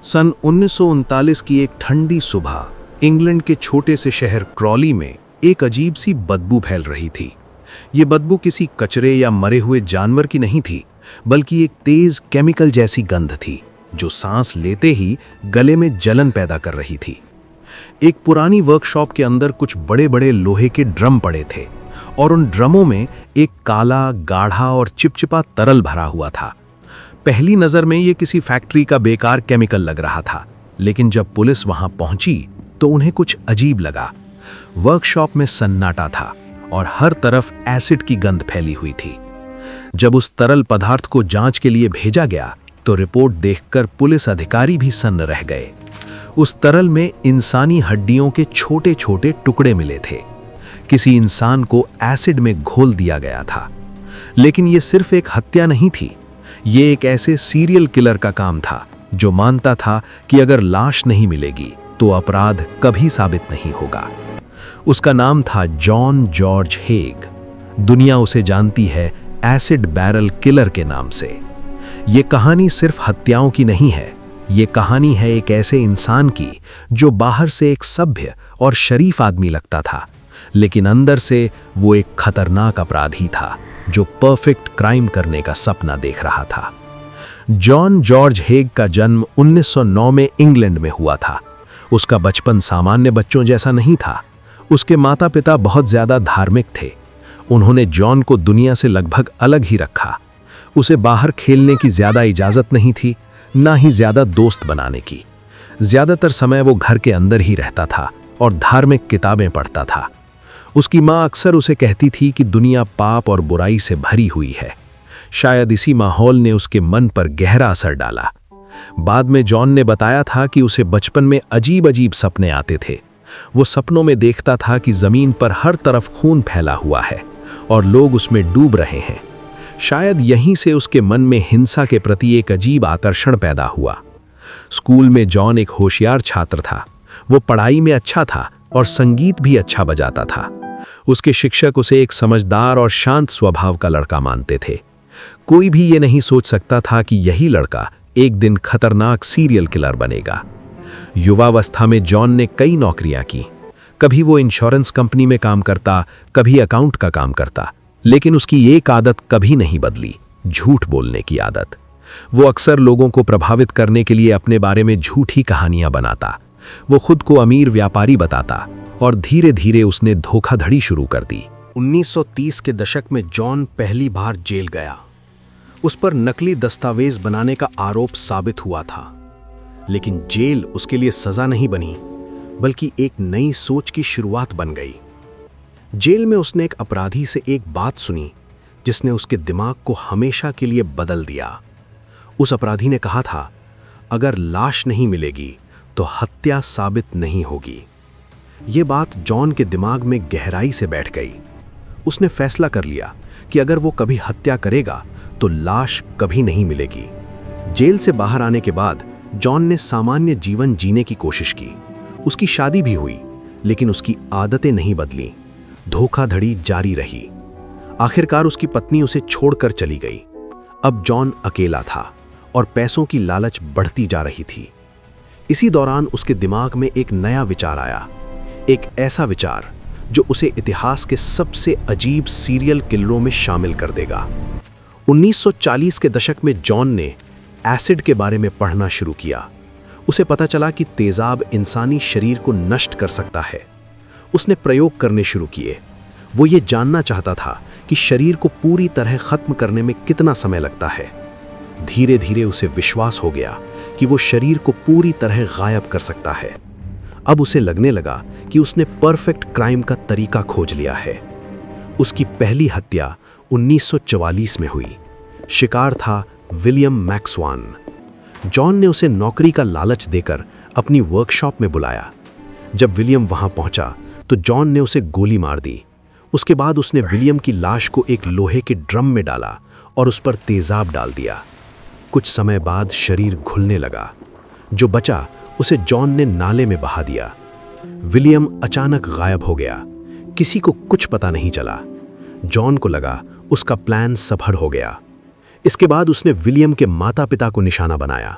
सन 1939 की एक ठंडी सुबह इंग्लैंड के छोटे से शहर क्रॉली में एक अजीब सी बदबू फैल रही थी। ये बदबू किसी कचरे या मरे हुए जानवर की नहीं थी, बल्कि एक तेज केमिकल जैसी गंध थी जो सांस लेते ही गले में जलन पैदा कर रही थी। एक पुरानी वर्कशॉप के अंदर कुछ बड़े बड़े लोहे के ड्रम पड़े थे और उन ड्रमों में एक काला, गाढ़ा और चिपचिपा तरल भरा हुआ था। पहली नज़र में ये किसी फैक्ट्री का बेकार केमिकल लग रहा था, लेकिन जब पुलिस वहां पहुंची तो उन्हें कुछ अजीब लगा। वर्कशॉप में सन्नाटा था और हर तरफ एसिड की गंध फैली हुई थी। जब उस तरल पदार्थ को जांच के लिए भेजा गया तो रिपोर्ट देखकर पुलिस अधिकारी भी सन्न रह गए। उस तरल में इंसानी हड्डियों के छोटे छोटे टुकड़े मिले थे। किसी इंसान को एसिड में घोल दिया गया था। लेकिन यह सिर्फ एक हत्या नहीं थी, ये एक ऐसे सीरियल किलर का काम था जो मानता था कि अगर लाश नहीं मिलेगी तो अपराध कभी साबित नहीं होगा। उसका नाम था जॉन जॉर्ज हेग। दुनिया उसे जानती है एसिड बैरल किलर के नाम से। ये कहानी सिर्फ हत्याओं की नहीं है, ये कहानी है एक ऐसे इंसान की जो बाहर से एक सभ्य और शरीफ आदमी लगता था, लेकिन अंदर से वो एक खतरनाक अपराधी था जो परफेक्ट क्राइम करने का सपना देख रहा था। जॉन जॉर्ज हेग का जन्म 1909 में इंग्लैंड में हुआ था। उसका बचपन सामान्य बच्चों जैसा नहीं था। उसके माता पिता बहुत ज्यादा धार्मिक थे। उन्होंने जॉन को दुनिया से लगभग अलग ही रखा। उसे बाहर खेलने की ज्यादा इजाजत नहीं थी, ना ही ज्यादा दोस्त बनाने की। ज्यादातर समय वो घर के अंदर ही रहता था और धार्मिक किताबें पढ़ता था। उसकी माँ अक्सर उसे कहती थी कि दुनिया पाप और बुराई से भरी हुई है। शायद इसी माहौल ने उसके मन पर गहरा असर डाला। बाद में जॉन ने बताया था कि उसे बचपन में अजीब अजीब सपने आते थे। वो सपनों में देखता था कि जमीन पर हर तरफ खून फैला हुआ है और लोग उसमें डूब रहे हैं। शायद यहीं से उसके मन में हिंसा के प्रति एक अजीब आकर्षण पैदा हुआ। स्कूल में जॉन एक होशियार छात्र था। वो पढ़ाई में अच्छा था और संगीत भी अच्छा बजाता था। उसके शिक्षक उसे एक समझदार और शांत स्वभाव का लड़का मानते थे। कोई भी ये नहीं सोच सकता था कि यही लड़का एक दिन खतरनाक सीरियल किलर बनेगा। युवावस्था में जॉन ने कई नौकरियां की। कभी वो इंश्योरेंस कंपनी में काम करता, कभी अकाउंट का काम करता, लेकिन उसकी एक आदत कभी नहीं बदली, झूठ बोलने की आदत। वो अक्सर लोगों को प्रभावित करने के लिए अपने बारे में झूठी कहानियां बनाता। वो खुद को अमीर व्यापारी बताता और धीरे धीरे उसने धोखाधड़ी शुरू कर दी। 1930 के दशक में जॉन पहली बार जेल गया। उस पर नकली दस्तावेज बनाने का आरोप साबित हुआ था, लेकिन जेल उसके लिए सजा नहीं बनी, बल्कि एक नई सोच की शुरुआत बन गई। जेल में उसने एक अपराधी से एक बात सुनी जिसने उसके दिमाग को हमेशा के लिए बदल दिया। उस अपराधी ने कहा था, अगर लाश नहीं मिलेगी तो हत्या साबित नहीं होगी। ये बात जॉन के दिमाग में गहराई से बैठ गई। उसने फैसला कर लिया कि अगर वो कभी हत्या करेगा तो लाश कभी नहीं मिलेगी। जेल से बाहर आने के बाद जॉन ने सामान्य जीवन जीने की कोशिश की। उसकी शादी भी हुई, लेकिन उसकी आदतें नहीं बदली। धोखाधड़ी जारी रही। आखिरकार उसकी पत्नी उसे छोड़कर चली गई। अब जॉन अकेला था और पैसों की लालच बढ़ती जा रही थी। इसी दौरान उसके दिमाग में एक नया विचार आया, एक ऐसा विचार जो उसे इतिहास के सबसे अजीब सीरियल किलरों में शामिल कर देगा। 1940 के दशक में जॉन ने एसिड के बारे में पढ़ना शुरू किया। उसे पता चला कि तेजाब इंसानी शरीर को नष्ट कर सकता है। उसने प्रयोग करने शुरू किए। वो ये जानना चाहता था कि शरीर को पूरी तरह खत्म करने में कितना समय लगता है। धीरे धीरे उसे विश्वास हो गया कि वो शरीर को पूरी तरह गायब कर सकता है। अब उसे लगने लगा कि उसने परफेक्ट क्राइम का तरीका खोज लिया है। उसकी पहली हत्या 1944 में हुई। शिकार था विलियम मैक्सवान। जॉन ने उसे नौकरी का लालच देकर अपनी वर्कशॉप में बुलाया। जब विलियम वहां पहुंचा तो जॉन ने उसे गोली मार दी। उसके बाद उसने विलियम की लाश को एक लोहे के ड्रम में डाला और उस पर तेजाब डाल दिया। कुछ समय बाद शरीर घुलने लगा। जो बचा उसे जॉन ने नाले में बहा दिया। विलियम अचानक गायब हो गया। किसी को कुछ पता नहीं चला। जॉन को लगा उसका प्लान सफल हो गया। इसके बाद उसने विलियम के माता पिता को निशाना बनाया।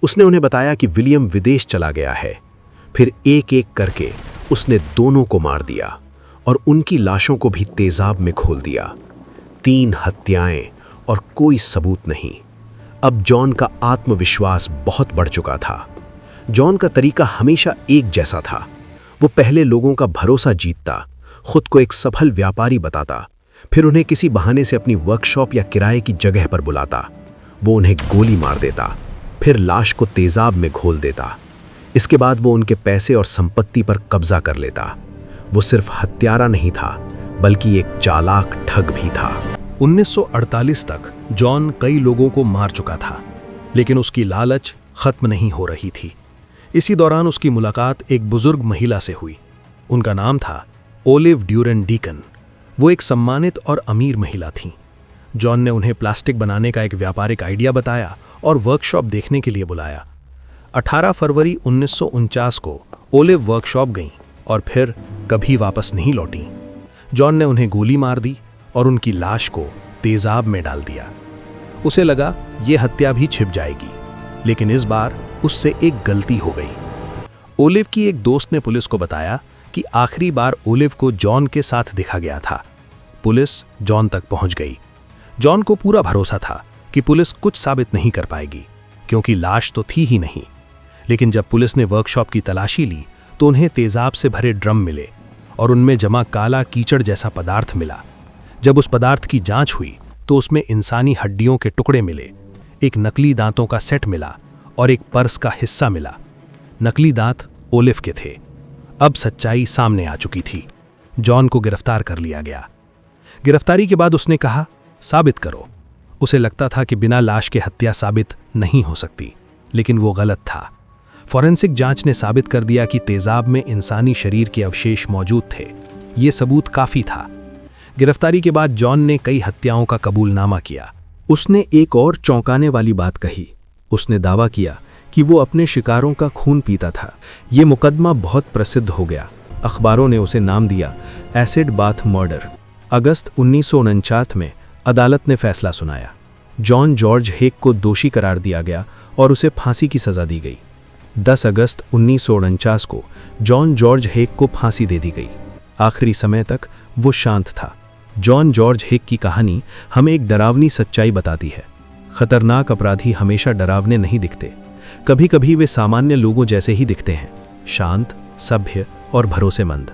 उसने उन्हें बताया कि विलियम विदेश चला गया है। फिर एक एक करके उसने दोनों को मार दिया और उनकी लाशों को भी तेजाब में खोल दिया। 3 हत्याएं और कोई सबूत नहीं। अब जॉन का आत्मविश्वास बहुत बढ़ चुका था। जॉन का तरीका हमेशा एक जैसा था। वो पहले लोगों का भरोसा जीतता, खुद को एक सफल व्यापारी बताता, फिर उन्हें किसी बहाने से अपनी वर्कशॉप या किराए की जगह पर बुलाता। वो उन्हें गोली मार देता, फिर लाश को तेजाब में घोल देता। इसके बाद वो उनके पैसे और संपत्ति पर कब्जा कर लेता। वो सिर्फ हत्यारा नहीं था, बल्कि एक चालाक ठग भी था। 1948 तक जॉन कई लोगों को मार चुका था, लेकिन उसकी लालच खत्म नहीं हो रही थी। इसी दौरान उसकी मुलाकात एक बुजुर्ग महिला से हुई। उनका नाम था ओलिव ड्यूरेन डीकन। वो एक सम्मानित और अमीर महिला थीं। जॉन ने उन्हें प्लास्टिक बनाने का एक व्यापारिक आइडिया बताया और वर्कशॉप देखने के लिए बुलाया। 18 फरवरी 1949 को ओलिव वर्कशॉप गईं और फिर कभी वापस नहीं लौटीं। जॉन ने उन्हें गोली मार दी और उनकी लाश को तेजाब में डाल दिया। उसे लगा ये हत्या भी छिप जाएगी, लेकिन इस बार उससे एक गलती हो गई। ओलिव की एक दोस्त ने पुलिस को बताया कि आखिरी बार ओलिव को जॉन के साथ दिखा गया था। पुलिस जॉन तक पहुंच गई। जॉन को पूरा भरोसा था कि पुलिस कुछ साबित नहीं कर पाएगी, क्योंकि लाश तो थी ही नहीं। लेकिन जब पुलिस ने वर्कशॉप की तलाशी ली तो उन्हें तेजाब से भरे ड्रम मिले और उनमें जमा काला कीचड़ जैसा पदार्थ मिला। जब उस पदार्थ की जांच हुई तो उसमें इंसानी हड्डियों के टुकड़े मिले, एक नकली दांतों का सेट मिला और एक पर्स का हिस्सा मिला। नकली दांत ओलिव के थे। अब सच्चाई सामने आ चुकी थी। जॉन को गिरफ्तार कर लिया गया। गिरफ्तारी के बाद उसने कहा, साबित करो। उसे लगता था कि बिना लाश के हत्या साबित नहीं हो सकती, लेकिन वो गलत था। फॉरेंसिक जांच ने साबित कर दिया कि तेजाब में इंसानी शरीर के अवशेष मौजूद थे। ये सबूत काफी था। गिरफ्तारी के बाद जॉन ने कई हत्याओं का कबूलनामा किया। उसने एक और चौंकाने वाली बात कही। उसने दावा किया कि वो अपने शिकारों का खून पीता था। ये मुकदमा बहुत प्रसिद्ध हो गया। अखबारों ने उसे नाम दिया एसिड बाथ मर्डर। अगस्त 1949 में अदालत ने फैसला सुनाया। जॉन जॉर्ज हेक को दोषी करार दिया गया और उसे फांसी की सजा दी गई। 10 अगस्त 1949 को जॉन जॉर्ज हेक को फांसी दे दी गई। आखिरी समय तक वो शांत था। जॉन जॉर्ज हेक की कहानी हमें एक डरावनी सच्चाई बताती है। खतरनाक अपराधी हमेशा डरावने नहीं दिखते। कभी कभी वे सामान्य लोगों जैसे ही दिखते हैं, शांत, सभ्य और भरोसेमंद।